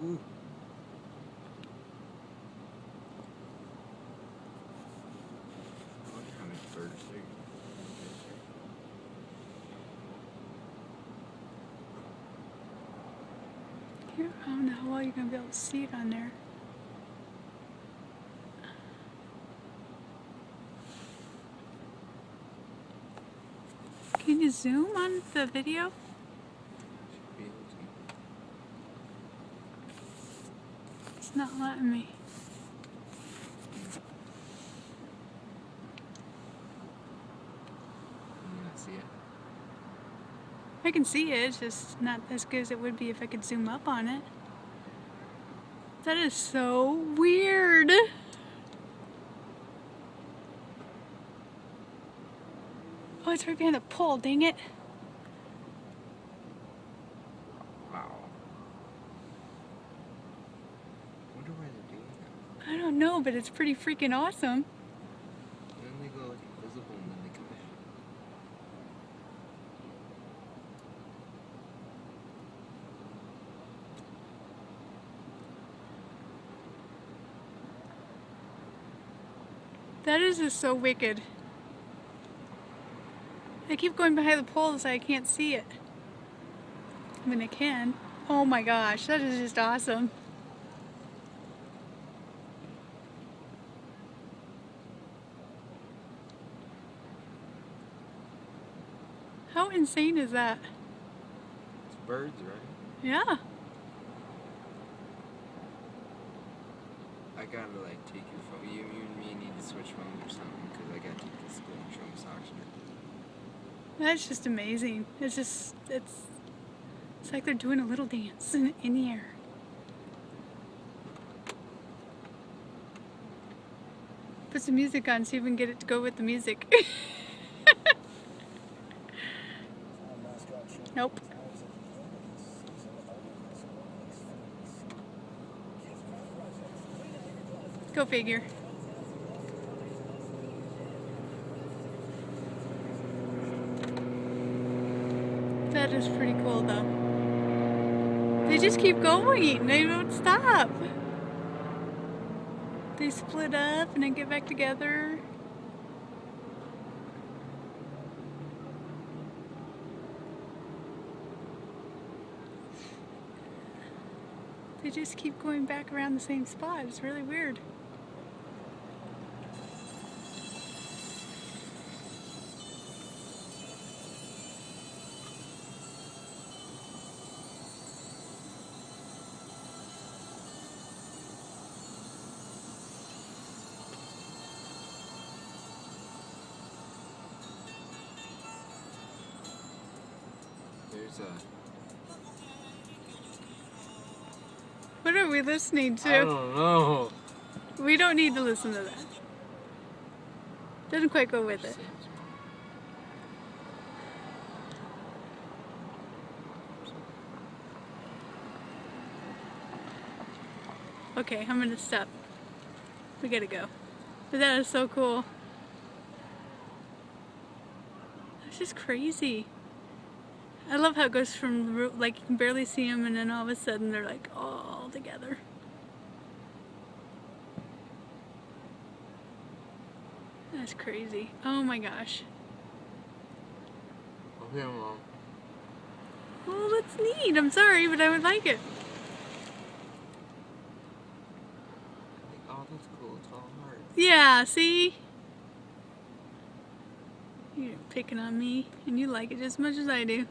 Ooh. I wonder how many birds there are. Here, I don't know how well you're going to be able to see it on there. Can you zoom on the video? Should be able to. It's not letting me. Can you not see it? I can see it, it's just not as good as it would be if I could zoom up on it. That is so weird. Oh, it's right behind the pole, dang it. Wow. I wonder why they're doing that. I don't know, but it's pretty freaking awesome. And then they go like invisible and then they come back. That is just so wicked. I keep going behind the pole so I can't see it. I mean, I can. Oh my gosh, that is just awesome. How insane is that? It's birds, right? Yeah. I gotta like take your phone. You and me need to switch phones or something because I gotta take this school and show Miss Oxford. That's just amazing. It's like they're doing a little dance in the air. Put some music on, see if we can get it to go with the music. Nope. Go figure. That is pretty cool though. They just keep going, they don't stop. They split up and then get back together. They just keep going back around the same spot. It's really weird. There's a. What are we listening to? I don't know. We don't need to listen to that. Doesn't quite go with it. Okay, I'm gonna stop. We gotta go. But that is so cool. That's just crazy. I love how it goes from, like, you can barely see them and then all of a sudden they're like all together. That's crazy. Oh my gosh. Okay, Mom. Well, that's neat. I'm sorry, but I would like it. Oh, that's cool. It's all hearts. Yeah, see? You're picking on me, and you like it just as much as I do.